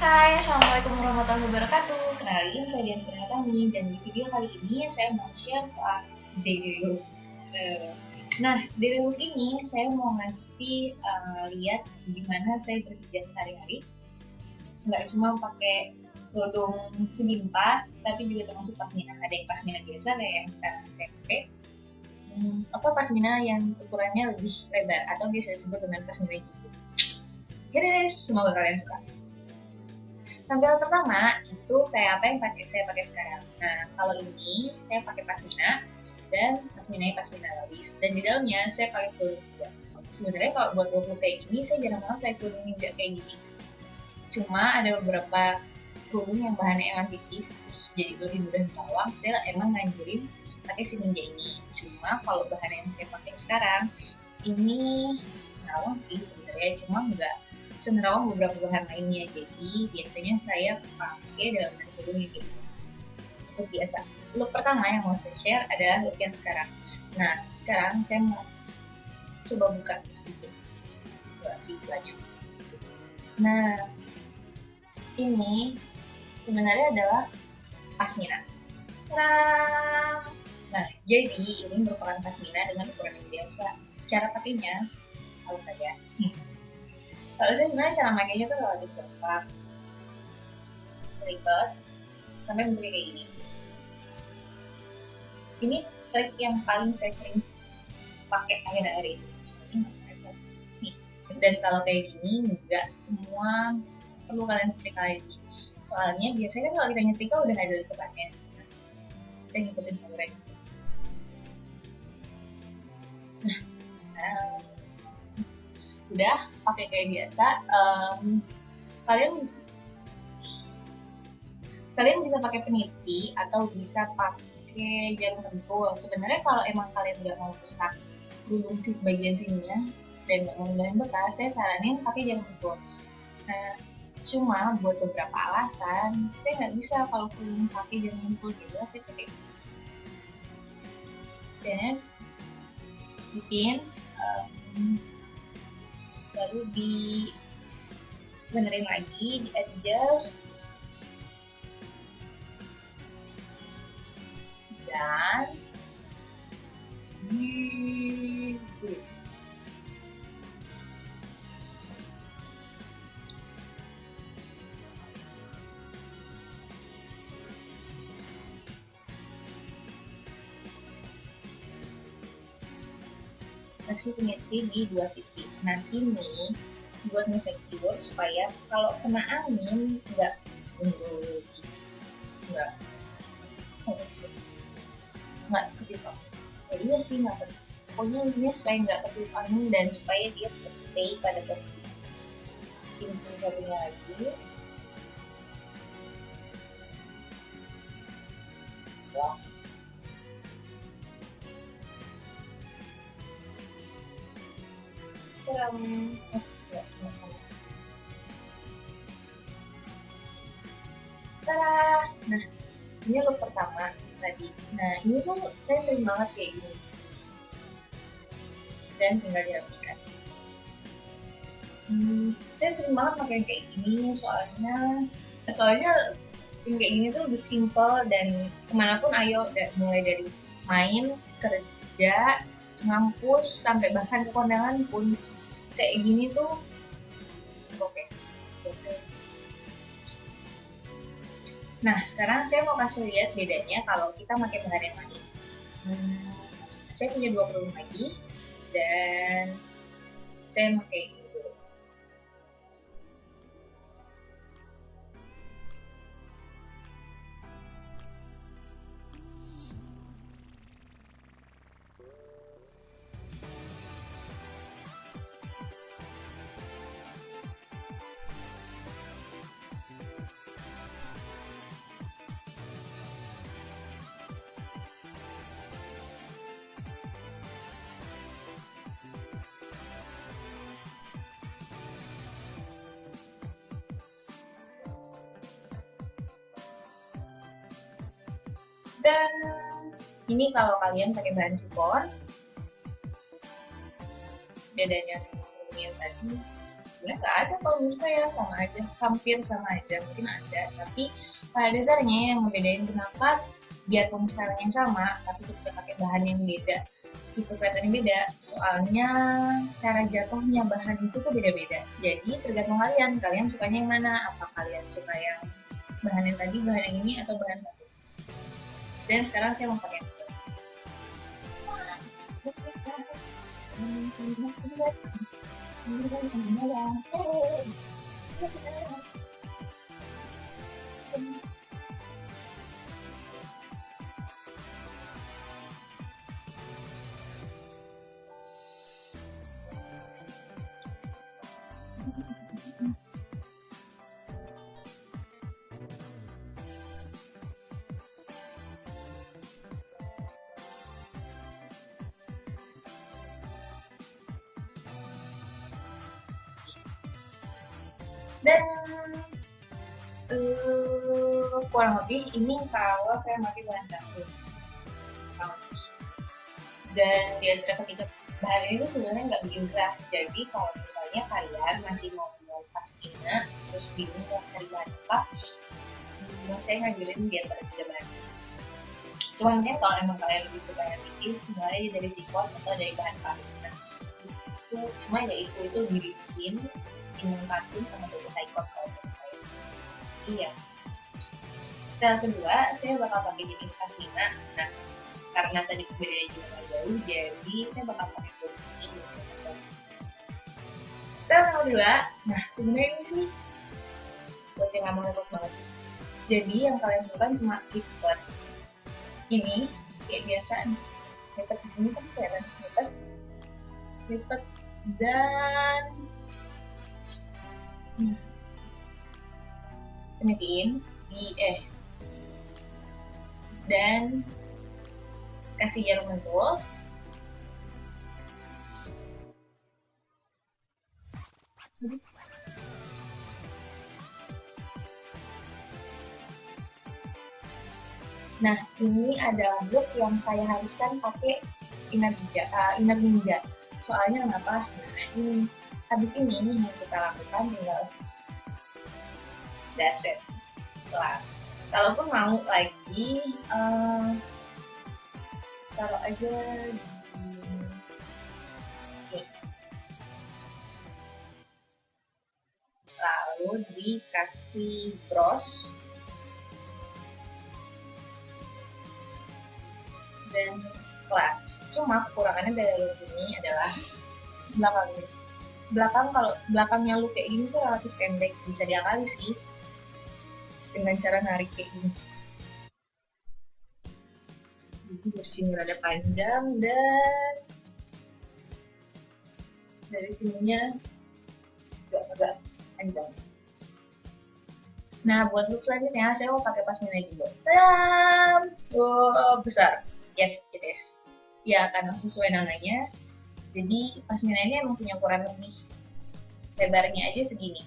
Hai, Assalamualaikum warahmatullahi wabarakatuh. Kenalin, saya Dian Pratami dan di video kali ini saya mau share soal daily look. Nah, daily look ini saya mau ngasih lihat gimana saya berhijab sehari-hari. Nggak cuma pakai kerudung segi empat, tapi juga termasuk pasmina. Ada yang pasmina biasa kayak yang sekarang saya pakai. Apa pasmina yang ukurannya lebih lebar atau biasa disebut dengan pasmina hijau. Oke deh, semoga kalian suka. Tampilan pertama itu kayak apa yang saya pakai sekarang. Nah, kalau ini saya pakai pasmina dan pasminanya pasmina lawis. Dan di dalamnya saya pakai kerudung juga. Sebenarnya kalau buat look kayak gini, saya jarang banget pakai kerudung ninja kayak gini. Cuma ada beberapa kerudung yang bahannya emang tipis, terus jadi lebih mudah dibawang. Saya emang nganjurin pakai si ninja ini. Cuma kalau bahan yang saya pakai sekarang, ini merawang sih sebenarnya, cuma nggak senerawang beberapa bahan lainnya. Jadi biasanya saya pakai dalam kerudung yang gitu. Seperti biasa. Look pertama yang mau saya share adalah look yang sekarang. Nah, sekarang saya mau coba buka sedikit. Enggak sih banyak. Nah, ini sebenarnya adalah pasmina. Nah, jadi ini merupakan pasmina dengan ukuran yang biasa. Cara pakainya, kalau saja. Kalau saya sebenarnya cara makainya tuh relatif gampang. Selipat sampai bentuknya kayak gini. Ini trik yang paling saya sering pakai akhir-akhir ini. Nih. Dan kalau kayak gini nggak semua perlu kalian setrika lagi. Soalnya biasanya kan kalau kita nyetrika udah ada liketannya. Saya ngikutin alurnya. Nah, udah pakai kayak biasa. Kalian bisa pakai peniti atau bisa pakai jarum pentul. Sebenarnya kalau emang kalian nggak mau rusak kerudung bagian sininya dan nggak mau ninggalin bekas, saya saranin pakai jarum pentul. Nah, cuma buat beberapa alasan saya nggak bisa kalau kerudung pakai jarum pentul, jadi saya pakai dan bikin baru di benerin lagi, di adjust dan kasih peniti di dua sisi. Nah, ini buat nge-secure supaya kalau kena angin nggak ketiup. Jadi ya sih nggak penting. Pokoknya intinya supaya nggak ketiup angin dan supaya dia tetap stay pada posisi. Ini satunya lagi. Wah. Nah, ini look pertama tadi. Nah, ini tuh saya sering banget kayak gini. Dan tinggal dirapikan. Saya sering banget pakai kayak gini soalnya yang kayak gini tuh lebih simple dan kemanapun ayo, mulai dari main, kerja, ngampus, sampai bahkan ke kondangan pun kayak gini tuh oke. Nah, sekarang saya mau kasih lihat bedanya kalau kita pakai bahan yang lain. Saya punya dua kerudung lagi dan saya pakai ini dulu. Dan ini kalau kalian pakai bahan chiffon, bedanya sama kerudung yang tadi sebenarnya nggak ada kalau menurut saya, sama aja, hampir sama aja, mungkin ada, tapi pada dasarnya yang ngebedain kenapa biarpun stylenya yang sama tapi kita pakai bahan yang beda itu kelihatannya beda, soalnya cara jatuhnya bahan itu tuh beda-beda. Jadi tergantung kalian sukanya yang mana, apa kalian suka yang bahan yang tadi, bahan yang ini, atau bahan satu. Dan sekarang saya mau pakai dan kurang lebih ini kalau saya pakai bahan baku. Dan di antara ketiga bahan ini tuh sebenarnya nggak bikin gerah. Jadi kalau misalnya kalian masih mau pasmina terus bingung mau cari bahan apa, saya ngajurin di antara tiga bahan. Cuma mungkin kalau emang kalian lebih suka yang tipis, mulai dari sikon atau dari bahan paris. Nah, itu cuma ya itu lebih licin, timun katun sama dari taikot kalau menurut saya. Iya. Setelah kedua, saya bakal pakai jenis pasmina. Nah, karena tadi perbedaannya juga nggak jauh, jadi saya bakal pakai produk ini. Setelah yang kedua, nah sebenarnya ini sih buat yang nggak mau repot banget. Jadi yang kalian butuhkan cuma lipat ini kayak biasa nih. Lipat di sini kan kelihatan lipat dan penyetin di dan kasih jarum pentul. Nah, ini adalah look yang saya haruskan pakai inner ninja. Soalnya kenapa? Nah, ini habis ini yang kita lakukan tinggal that's it. Kelar. Kalaupun mau lagi taruh aja di lalu dikasih bros dan kelar. Cuma kekurangannya dari look ini adalah kalau belakangnya lu kayak gini tuh relatif pendek, bisa diakali sih dengan cara narik kayak gini. Jadi dari sini rada panjang dan dari sininya juga agak panjang. Nah, buat look selanjutnya saya mau pakai pasmina juga. Tadam! Oh, besar. Yes, it is. Ya, karena sesuai namanya. Jadi pasmina ini emang punya ukuran lebih. Lebarnya aja segini.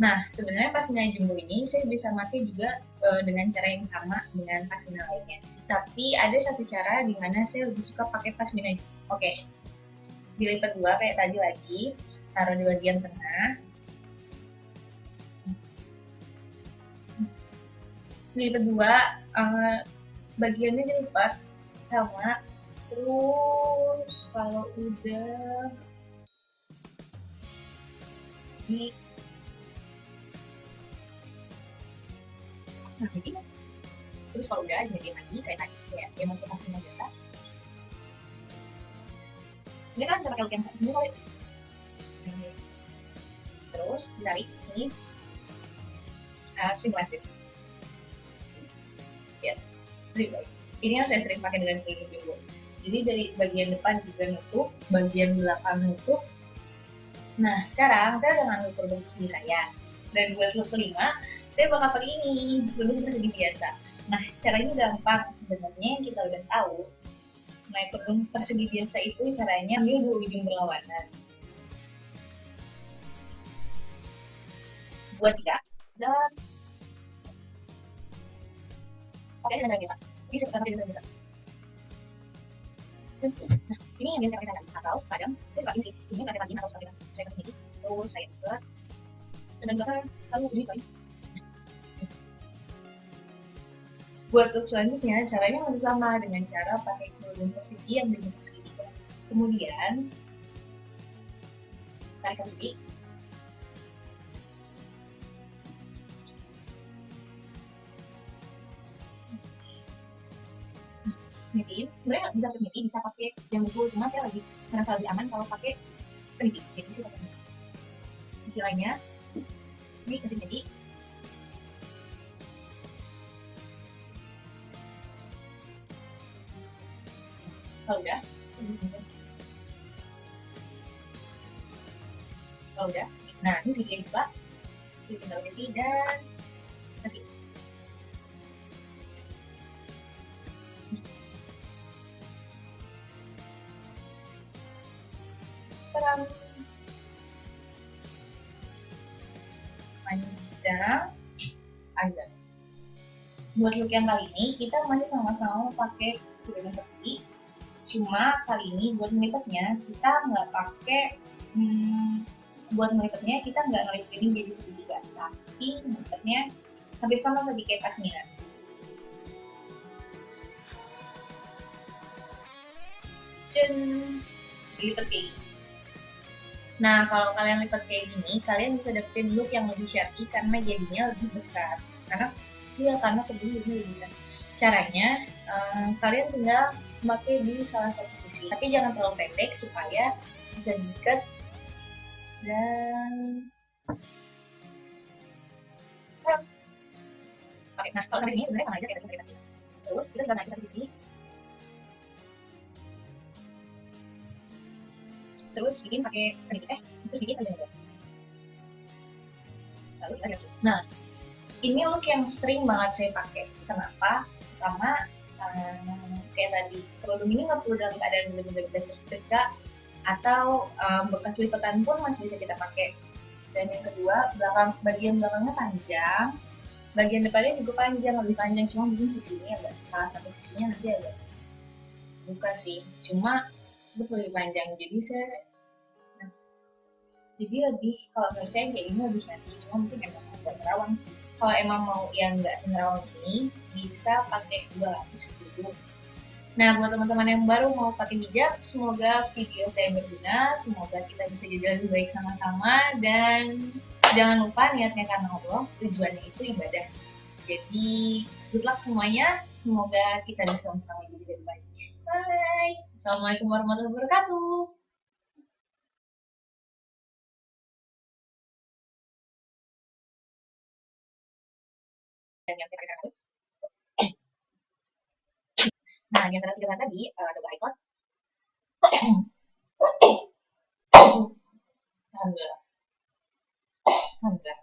Nah, sebenarnya pasmina jumbo ini saya bisa pakai juga dengan cara yang sama dengan pasmina lainnya. Tapi ada satu cara di mana saya lebih suka pakai pasmina jumbo. Oke, dilipat dua kayak tadi lagi, taruh di bagian tengah. Dilipat dua, bagiannya dilipat sama. Terus kalau udah di nah begini, terus kalau udah jadi lagi kayak tadi kayak yang masuk pasmina biasa. Ini kan bisa pakai look yang sendiri kali. Terus ditarik ini simple as this. Ya, ini yang saya sering pakai dengan kerudung jumbo. Jadi dari bagian depan juga nutup, bagian belakang nutup. Nah, sekarang saya udah ngambil kerudung persegi saya. Dan buat look kelima, saya bakal pakai ini, kerudung persegi biasa. Nah, caranya gampang sebenarnya, yang kita udah tahu. Nah, kerudung persegi biasa itu caranya ambil dua ujung berlawanan. Buat tiga, dan pakai yang biasa. Ini sebenarnya tidak bisa. Nah, ini yang biasa saya pakai atau kadang saya suka ini sih, ini saya lagi atau saya ke sini, terus saya buat dan bakar lalu ini kali. Buat untuk selanjutnya, caranya masih sama dengan cara pakai kerudung persegi yang bentuk segitiga. Kemudian, tarik satu sisi, nitin. Sebenarnya nggak bisa pakai niti, bisa pakai jam dulu. Cuma saya lagi merasa lebih aman kalau pakai peniti. Jadi saya pakai niti. Sisi lainnya, ini kasih niti. Kalau udah, nah ini segitiga dibuka, tinggal sisi dan kasih. Terang panjang aja. Buat look yang kali ini kita masih sama-sama pakai kerudung persegi. Cuma kali ini buat ngelipetnya kita nggak pakai buat ngelipetnya kita nggak ngelipet ini jadi segitiga, tapi ngelipetnya hampir sama tadi kayak pasnya. Dan dilipet kayak gini. Nah, kalau kalian lipat kayak gini, kalian bisa dapetin look yang lebih syar'i karena jadinya lebih besar. Karena kedua lebih besar. Caranya, kalian tinggal memakai di salah satu sisi. Tapi jangan terlalu pendek supaya bisa diikat dan pakai. Nah, kalau sampai sini sebenarnya sama aja kayak tadi pakai sini. Terus kita tinggal naik satu sisi. Terus bikin pakai peniti. Terus bikin pakai lalu kita lihat. Nah, ini look yang sering banget saya pakai. Kenapa? Pertama, kayak tadi, kerudung ini nggak perlu dalam keadaan benar-benar tegak atau bekas lipatan pun masih bisa kita pakai. Dan yang kedua, bagian belakangnya panjang, bagian depannya juga panjang, lebih panjang, cuma mungkin sisinya agak, salah satu sisinya nanti agak buka sih, cuma itu lebih panjang, jadi saya, nah, jadi lebih, kalau menurut saya kayak ini lebih cantik, cuma mungkin emang agak nerawang sih. Kalau emang mau yang nggak senerawang ini, bisa pakai 2 lapis dulu. Nah, buat teman-teman yang baru mau pakai hijab, semoga video saya berguna, semoga kita bisa jadi lebih baik sama-sama, dan jangan lupa niatnya karena Allah, tujuannya itu ibadah. Jadi, good luck semuanya, semoga kita bisa sama-sama jadi lebih baik. Bye! Assalamualaikum warahmatullahi wabarakatuh. Dan yang kita kasih nah, yang tadi kita tadi, double icon. Alhamdulillah. Alhamdulillah.